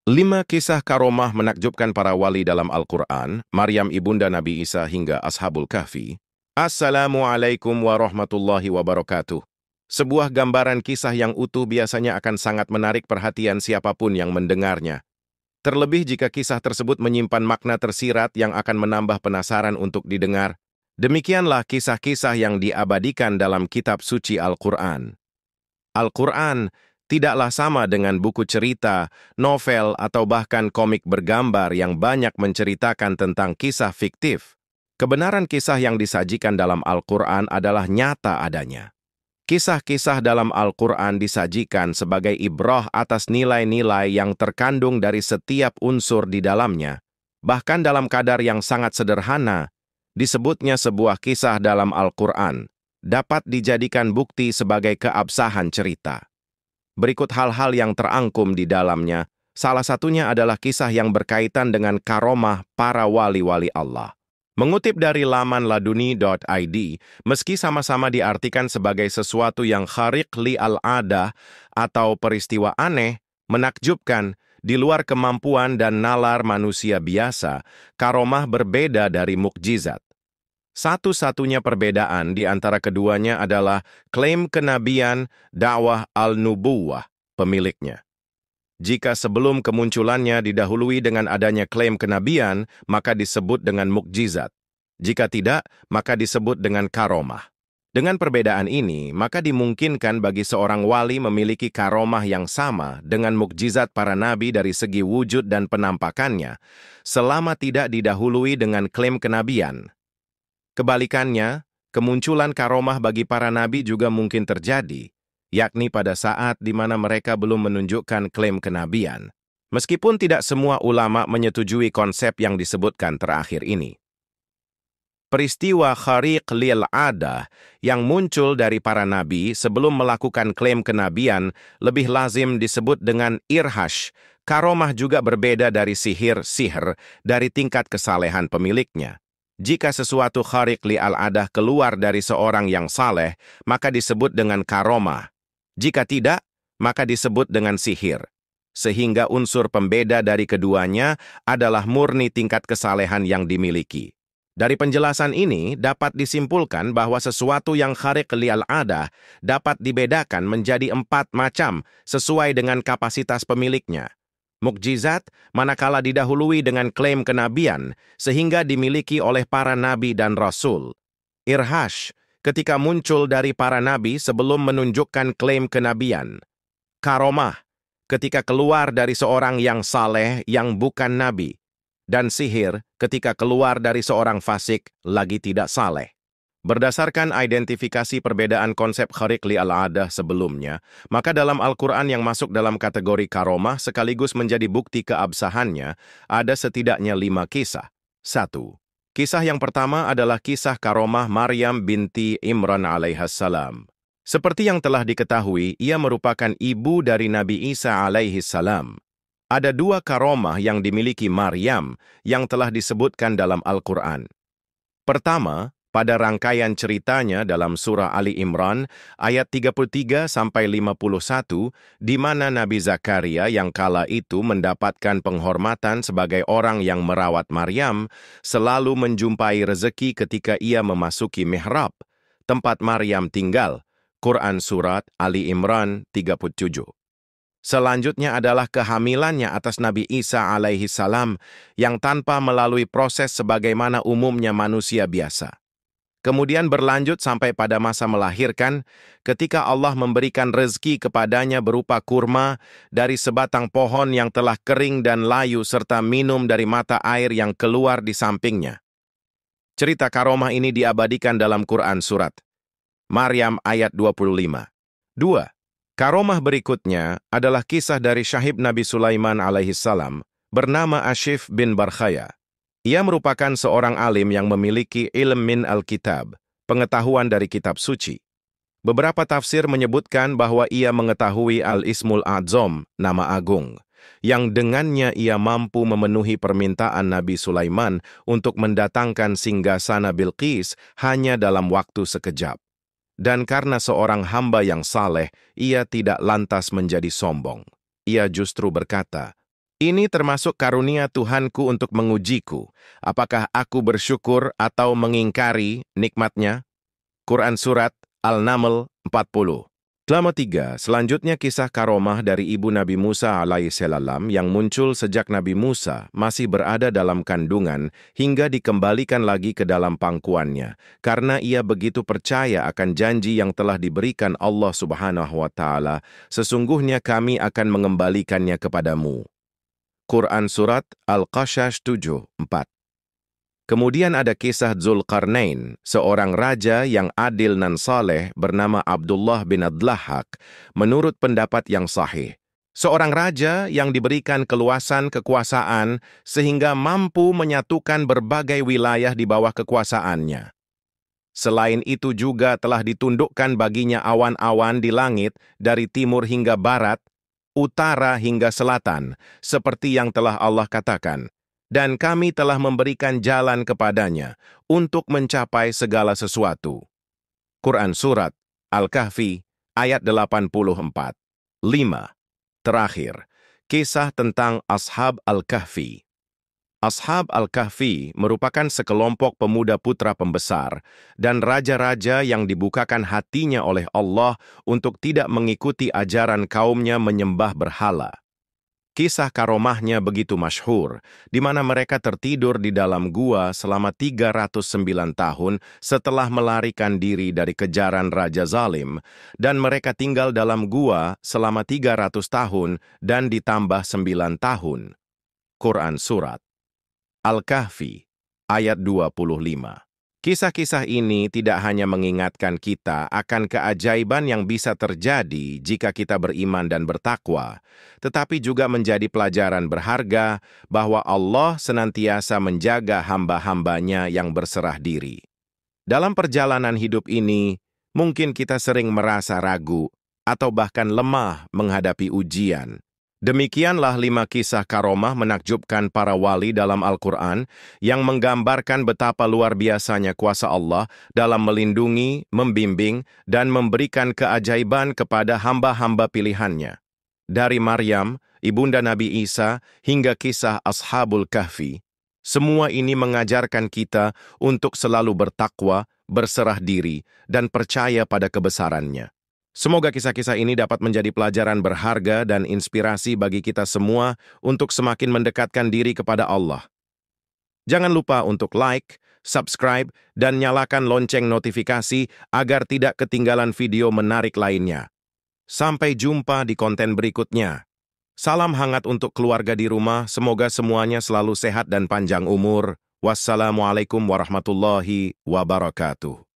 5 kisah karomah menakjubkan para wali dalam Al-Quran, Maryam ibunda Nabi Isa hingga Ashabul Kahfi. Assalamualaikum warahmatullahi wabarakatuh. Sebuah gambaran kisah yang utuh biasanya akan sangat menarik perhatian siapapun yang mendengarnya. Terlebih jika kisah tersebut menyimpan makna tersirat yang akan menambah penasaran untuk didengar. Demikianlah kisah-kisah yang diabadikan dalam kitab suci Al-Quran. Al-Quran tidaklah sama dengan buku cerita, novel, atau bahkan komik bergambar yang banyak menceritakan tentang kisah fiktif. Kebenaran kisah yang disajikan dalam Al-Quran adalah nyata adanya. Kisah-kisah dalam Al-Quran disajikan sebagai ibrah atas nilai-nilai yang terkandung dari setiap unsur di dalamnya. Bahkan dalam kadar yang sangat sederhana, disebutnya sebuah kisah dalam Al-Quran dapat dijadikan bukti sebagai keabsahan cerita. Berikut hal-hal yang terangkum di dalamnya, salah satunya adalah kisah yang berkaitan dengan karomah para wali-wali Allah. Mengutip dari laman laduni.id, meski sama-sama diartikan sebagai sesuatu yang khariq li al-adah atau peristiwa aneh, menakjubkan, di luar kemampuan dan nalar manusia biasa, karomah berbeda dari mukjizat. Satu-satunya perbedaan di antara keduanya adalah klaim kenabian dakwah al-nubuwah pemiliknya. Jika sebelum kemunculannya didahului dengan adanya klaim kenabian, maka disebut dengan mukjizat. Jika tidak, maka disebut dengan karomah. Dengan perbedaan ini, maka dimungkinkan bagi seorang wali memiliki karomah yang sama dengan mukjizat para nabi dari segi wujud dan penampakannya, selama tidak didahului dengan klaim kenabian. Kebalikannya, kemunculan karomah bagi para nabi juga mungkin terjadi, yakni pada saat di mana mereka belum menunjukkan klaim kenabian. Meskipun tidak semua ulama menyetujui konsep yang disebutkan terakhir ini. Peristiwa khariq lil adah yang muncul dari para nabi sebelum melakukan klaim kenabian lebih lazim disebut dengan irhash. Karomah juga berbeda dari sihir dari tingkat kesalehan pemiliknya. Jika sesuatu khariq li al-adah keluar dari seorang yang saleh, maka disebut dengan karomah. Jika tidak, maka disebut dengan sihir. Sehingga unsur pembeda dari keduanya adalah murni tingkat kesalehan yang dimiliki. Dari penjelasan ini, dapat disimpulkan bahwa sesuatu yang khariq li al-adah dapat dibedakan menjadi 4 macam sesuai dengan kapasitas pemiliknya. Mukjizat, manakala didahului dengan klaim kenabian, sehingga dimiliki oleh para nabi dan rasul. Irhash, ketika muncul dari para nabi sebelum menunjukkan klaim kenabian. Karomah, ketika keluar dari seorang yang saleh yang bukan nabi. Dan sihir, ketika keluar dari seorang fasik lagi tidak saleh. Berdasarkan identifikasi perbedaan konsep khariq li al-adah sebelumnya, maka dalam Al-Quran yang masuk dalam kategori karomah sekaligus menjadi bukti keabsahannya, ada setidaknya 5 kisah. 1. Kisah yang pertama adalah kisah karomah Maryam binti Imran alaihissalam. Seperti yang telah diketahui, ia merupakan ibu dari Nabi Isa alaihissalam. Ada 2 karomah yang dimiliki Maryam yang telah disebutkan dalam Al-Quran. Pertama, pada rangkaian ceritanya dalam surah Ali Imran, ayat 33-51, di mana Nabi Zakaria yang kala itu mendapatkan penghormatan sebagai orang yang merawat Maryam, selalu menjumpai rezeki ketika ia memasuki mihrab, tempat Maryam tinggal. Quran Surat Ali Imran 37. Selanjutnya adalah kehamilannya atas Nabi Isa alaihissalam yang tanpa melalui proses sebagaimana umumnya manusia biasa. Kemudian berlanjut sampai pada masa melahirkan, ketika Allah memberikan rezeki kepadanya berupa kurma dari sebatang pohon yang telah kering dan layu serta minum dari mata air yang keluar di sampingnya. Cerita karomah ini diabadikan dalam Quran Surat Maryam ayat 25. 2. Karomah berikutnya adalah kisah dari syahib Nabi Sulaiman alaihissalam bernama Ashif bin Barkhaya. Ia merupakan seorang alim yang memiliki ilm min al-kitab, pengetahuan dari kitab suci. Beberapa tafsir menyebutkan bahwa ia mengetahui al-ismul a'zam, nama agung, yang dengannya ia mampu memenuhi permintaan Nabi Sulaiman untuk mendatangkan singgasana Bilqis hanya dalam waktu sekejap. Dan karena seorang hamba yang saleh, ia tidak lantas menjadi sombong. Ia justru berkata, Ini termasuk karunia Tuhanku untuk mengujiku. Apakah aku bersyukur atau mengingkari nikmatnya? Quran Surat Al-Naml 40. Selama 3, selanjutnya kisah karomah dari ibu Nabi Musa alaihissalam yang muncul sejak Nabi Musa masih berada dalam kandungan hingga dikembalikan lagi ke dalam pangkuannya, karena ia begitu percaya akan janji yang telah diberikan Allah Subhanahu wa Ta'ala, sesungguhnya kami akan mengembalikannya kepadamu. Quran Surat Al-Qasas 7:4. Kemudian ada kisah Dzulqarnain, seorang raja yang adil dan saleh bernama Abdullah bin Adlahak, menurut pendapat yang sahih. Seorang raja yang diberikan keluasan kekuasaan sehingga mampu menyatukan berbagai wilayah di bawah kekuasaannya. Selain itu juga telah ditundukkan baginya awan-awan di langit dari timur hingga barat, utara hingga selatan, seperti yang telah Allah katakan. Dan kami telah memberikan jalan kepadanya untuk mencapai segala sesuatu. Quran Surat Al-Kahfi ayat 84. 5. Terakhir, kisah tentang Ashab Al-Kahfi. Ashab Al-Kahfi merupakan sekelompok pemuda putra pembesar dan raja-raja yang dibukakan hatinya oleh Allah untuk tidak mengikuti ajaran kaumnya menyembah berhala. Kisah karomahnya begitu masyhur, di mana mereka tertidur di dalam gua selama 309 tahun setelah melarikan diri dari kejaran Raja Zalim, dan mereka tinggal dalam gua selama 300 tahun dan ditambah 9 tahun. Quran Surat Al-Kahfi ayat 25. Kisah-kisah ini tidak hanya mengingatkan kita akan keajaiban yang bisa terjadi jika kita beriman dan bertakwa, tetapi juga menjadi pelajaran berharga bahwa Allah senantiasa menjaga hamba-hambanya yang berserah diri. Dalam perjalanan hidup ini, mungkin kita sering merasa ragu atau bahkan lemah menghadapi ujian. Demikianlah 5 kisah karomah menakjubkan para wali dalam Al-Quran yang menggambarkan betapa luar biasanya kuasa Allah dalam melindungi, membimbing, dan memberikan keajaiban kepada hamba-hamba pilihannya. Dari Maryam, ibunda Nabi Isa, hingga kisah Ashabul Kahfi, semua ini mengajarkan kita untuk selalu bertakwa, berserah diri, dan percaya pada kebesarannya. Semoga kisah-kisah ini dapat menjadi pelajaran berharga dan inspirasi bagi kita semua untuk semakin mendekatkan diri kepada Allah. Jangan lupa untuk like, subscribe, dan nyalakan lonceng notifikasi agar tidak ketinggalan video menarik lainnya. Sampai jumpa di konten berikutnya. Salam hangat untuk keluarga di rumah, semoga semuanya selalu sehat dan panjang umur. Wassalamualaikum warahmatullahi wabarakatuh.